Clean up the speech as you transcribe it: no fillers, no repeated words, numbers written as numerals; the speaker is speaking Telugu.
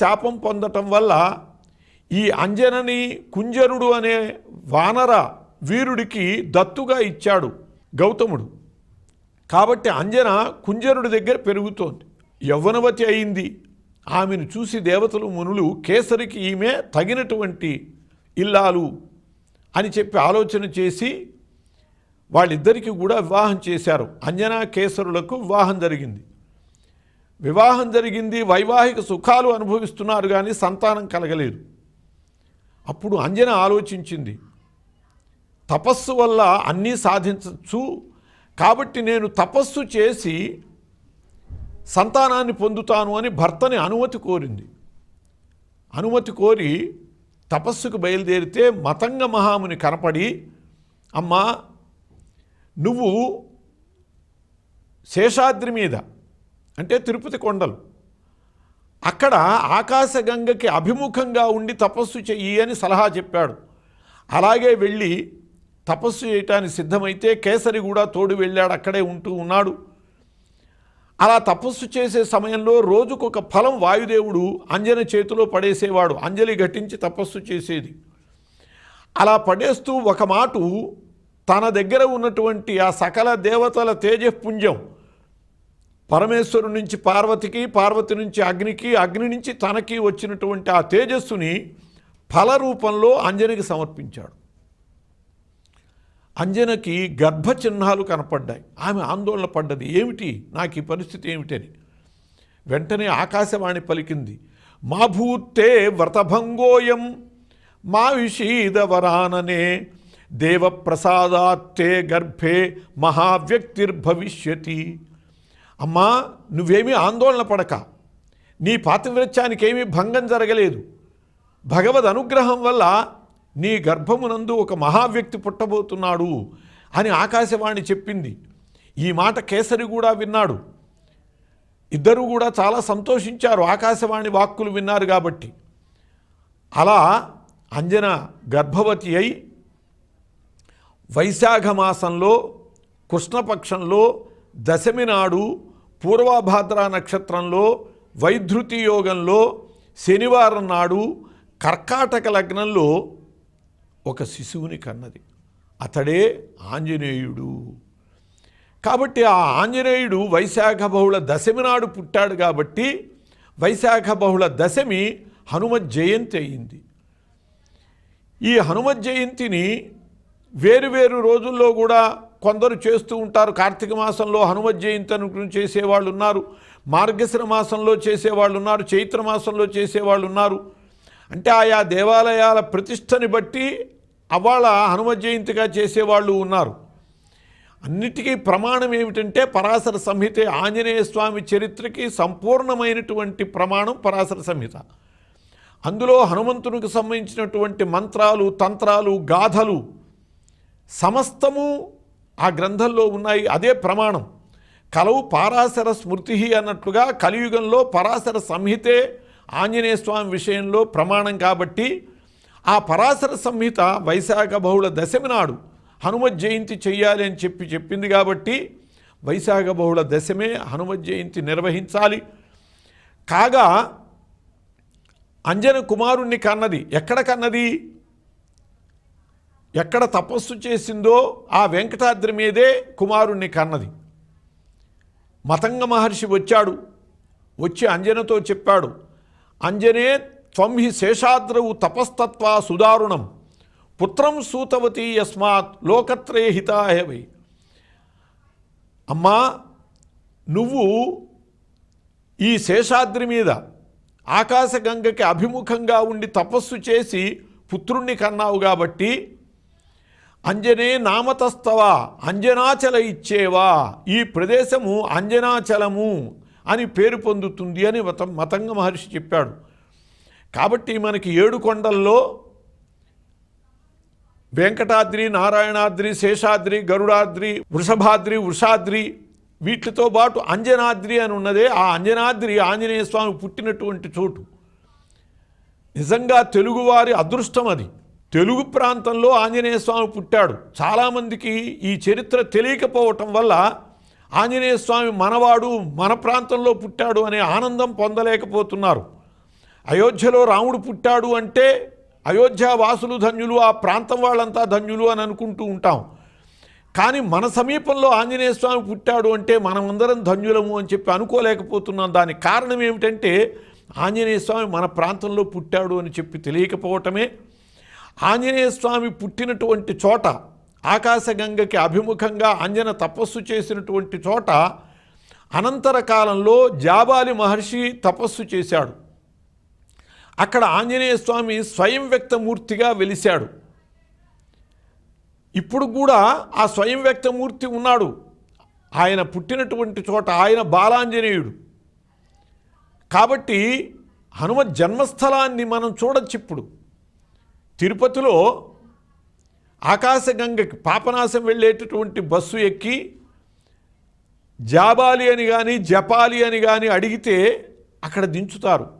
శాపం పొందటం వల్ల ఈ అంజనని కుంజరుడు అనే వానర వీరుడికి దత్తుగా ఇచ్చాడు గౌతముడు. కాబట్టి అంజన కుంజరుడి దగ్గర పెరుగుతోంది, యవ్వనవతి అయింది. ఆమెను చూసి దేవతలు మునులు కేసరికి ఈమె తగినటువంటి ఇల్లాలు అని చెప్పి ఆలోచన చేసి వాళ్ళిద్దరికీ కూడా వివాహం చేశారు. అంజనా కేసరులకు వివాహం జరిగింది. వైవాహిక సుఖాలు అనుభవిస్తున్నారు, కానీ సంతానం కలగలేదు. అప్పుడు అంజన ఆలోచించింది, తపస్సు వల్ల అన్నీ సాధించవచ్చు, కాబట్టి నేను తపస్సు చేసి సంతానాన్ని పొందుతాను అని భర్తని అనుమతి కోరింది. అనుమతి కోరి తపస్సుకు బయలుదేరితే మతంగ మహాముని కనపడి, అమ్మా నువ్వు శేషాద్రి మీద అంటే తిరుపతి కొండలు అక్కడ ఆకాశగంగకి అభిముఖంగా ఉండి తపస్సు చెయ్యి అని సలహా చెప్పాడు. అలాగే వెళ్ళి తపస్సు చేయటానికి సిద్ధమైతే కేసరి కూడా తోడు వెళ్ళాడు, అక్కడే ఉన్నాడు. అలా తపస్సు చేసే సమయంలో రోజుకొక ఫలం వాయుదేవుడు అంజన చేతిలో పడేసేవాడు. అంజలి ఘటించి తపస్సు చేసేది. అలా పడేస్తూ ఒక మాటు తన దగ్గర ఉన్నటువంటి ఆ సకల దేవతల తేజపుంజం పరమేశ్వరుడి నుంచి పార్వతికి, పార్వతి నుంచి అగ్నికి, అగ్ని నుంచి తనకి వచ్చినటువంటి ఆ తేజస్సుని ఫల రూపంలో అంజనకి సమర్పించాడు. అంజనకి గర్భచిహ్నాలు కనపడ్డాయి. ఆమె ఆందోళన పడ్డది, ఏమిటి నాకు ఈ పరిస్థితి ఏమిటని. వెంటనే ఆకాశవాణి పలికింది, మా భూతే వ్రతభంగోయం మా విషీదవరాననే దేవప్రసాదాత్తే గర్భే మహావ్యక్తిర్భవిష్యతి. అమ్మా నువ్వేమీ ఆందోళన పడక, నీ పాతివ్రత్యానికి ఏమీ భంగం జరగలేదు. భగవద్ అనుగ్రహం వల్ల నీ గర్భమునందు ఒక మహావ్యక్తి పుట్టబోతున్నాడు అని ఆకాశవాణి చెప్పింది. ఈ మాట కేసరి కూడా విన్నాడు. ఇద్దరూ కూడా చాలా సంతోషించారు, ఆకాశవాణి వాక్కులు విన్నారు కాబట్టి. అలా అంజన గర్భవతి అయి వైశాఖ మాసంలో కృష్ణపక్షంలో దశమి నాడు పూర్వభాద్ర నక్షత్రంలో వైధృతి యోగంలో శనివారం నాడు కర్కాటక లగ్నంలో ఒక శిశువుని కన్నది. అతడే ఆంజనేయుడు. కాబట్టి ఆ ఆంజనేయుడు వైశాఖ బహుళ దశమి నాడు పుట్టాడు కాబట్టి వైశాఖ బహుళ దశమి హనుమత్ జయంతి అయింది. ఈ హనుమత్ జయంతిని వేరువేరు రోజుల్లో కూడా కొందరు చేస్తూ ఉంటారు. కార్తీక మాసంలో హనుమత్ జయంతి అనుకుని చేసేవాళ్ళు ఉన్నారు, మార్గశిర మాసంలో చేసేవాళ్ళు ఉన్నారు, చైత్ర మాసంలో చేసేవాళ్ళు ఉన్నారు. అంటే ఆయా దేవాలయాల ప్రతిష్టని బట్టి అవాళ హనుమత్ జయంతిగా చేసేవాళ్ళు ఉన్నారు. అన్నిటికీ ప్రమాణం ఏమిటంటే పరాశర సంహితే. ఆంజనేయ స్వామి చరిత్రకి సంపూర్ణమైనటువంటి ప్రమాణం పరాశర సంహిత. అందులో హనుమంతునికి సంబంధించినటువంటి మంత్రాలు, తంత్రాలు, గాథలు సమస్తము ఆ గ్రంథంలో ఉన్నాయి. అదే ప్రమాణం. కలవు పరాశర స్మృతి అన్నట్లుగా కలియుగంలో పరాశర సంహితే ఆంజనేయ స్వామి విషయంలో ప్రమాణం. కాబట్టి ఆ పరాశర సంహిత వైశాఖ బహుళ దశమి నాడు హనుమత్ జయంతి చెయ్యాలి అని చెప్పింది. కాబట్టి వైశాఖ బహుళ దశమే హనుమత్ జయంతి నిర్వహించాలి. కాగా అంజన కుమారుణ్ణి కన్నది. ఎక్కడ కన్నది? ఎక్కడ తపస్సు చేసిందో ఆ వెంకటాద్రి మీదే కుమారుణ్ణి కన్నది. మతంగ మహర్షి వచ్చాడు. వచ్చి అంజనతో చెప్పాడు, అంజనే త్వం హి శేషాద్రవు తపస్తత్వా సుదారుణం పుత్రం సూతవతి యస్మాత్ లోకత్రయ హితాయ వై. అమ్మా నువ్వు ఈ శేషాద్రి మీద ఆకాశగంగకి అభిముఖంగా ఉండి తపస్సు చేసి పుత్రుణ్ణి కన్నావు కాబట్టి అంజనే నామతస్తవా అంజనాచల ఇచ్చేవా, ఈ ప్రదేశము అంజనాచలము అని పేరు పొందుతుంది అని మతంగ మహర్షి చెప్పాడు. కాబట్టి మనకి 7 కొండల్లో వెంకటాద్రి, నారాయణాద్రి, శేషాద్రి, గరుడాద్రి, వృషభాద్రి, వృషాద్రి వీటితో పాటు అంజనాద్రి అని ఉన్నదే. ఆ అంజనాద్రి ఆంజనేయ స్వామి పుట్టినటువంటి చోటు. నిజంగా తెలుగువారి అదృష్టం అది. తెలుగు ప్రాంతంలో ఆంజనేయ స్వామి పుట్టాడు. చాలామందికి ఈ చరిత్ర తెలియకపోవటం వల్ల ఆంజనేయ స్వామి మనవాడు, మన ప్రాంతంలో పుట్టాడు అనే ఆనందం పొందలేకపోతున్నారు. అయోధ్యలో రాముడు పుట్టాడు అంటే అయోధ్య వాసులు ధన్యులు, ఆ ప్రాంతం వాళ్ళంతా ధన్యులు అని అనుకుంటూ ఉంటాం. కానీ మన సమీపంలో ఆంజనేయ స్వామి పుట్టాడు అంటే మనమందరం ధన్యులము అని చెప్పి అనుకోలేకపోతున్నాం. దానికి కారణం ఏమిటంటే ఆంజనేయ స్వామి మన ప్రాంతంలో పుట్టాడు అని చెప్పి తెలియకపోవటమే. ఆంజనేయ స్వామి పుట్టినటువంటి చోట, ఆకాశగంగకి అభిముఖంగా అంజన తపస్సు చేసినటువంటి చోట అనంతర కాలంలో జాబాలి మహర్షి తపస్సు చేశాడు. అక్కడ ఆంజనేయ స్వామి స్వయం వ్యక్తమూర్తిగా వెలిశాడు. ఇప్పుడు కూడా ఆ స్వయం వ్యక్తమూర్తి ఉన్నాడు ఆయన పుట్టినటువంటి చోట. ఆయన బాలాంజనేయుడు కాబట్టి హనుమత్ జన్మస్థలాన్ని మనం చూడొచ్చు. ఇప్పుడు తిరుపతిలో ఆకాశగంగకి పాపనాశం వెళ్ళేటటువంటి బస్సు ఎక్కి జాబాలి అని కానీ జపాలి అని కానీ అడిగితే అక్కడ దించుతారు.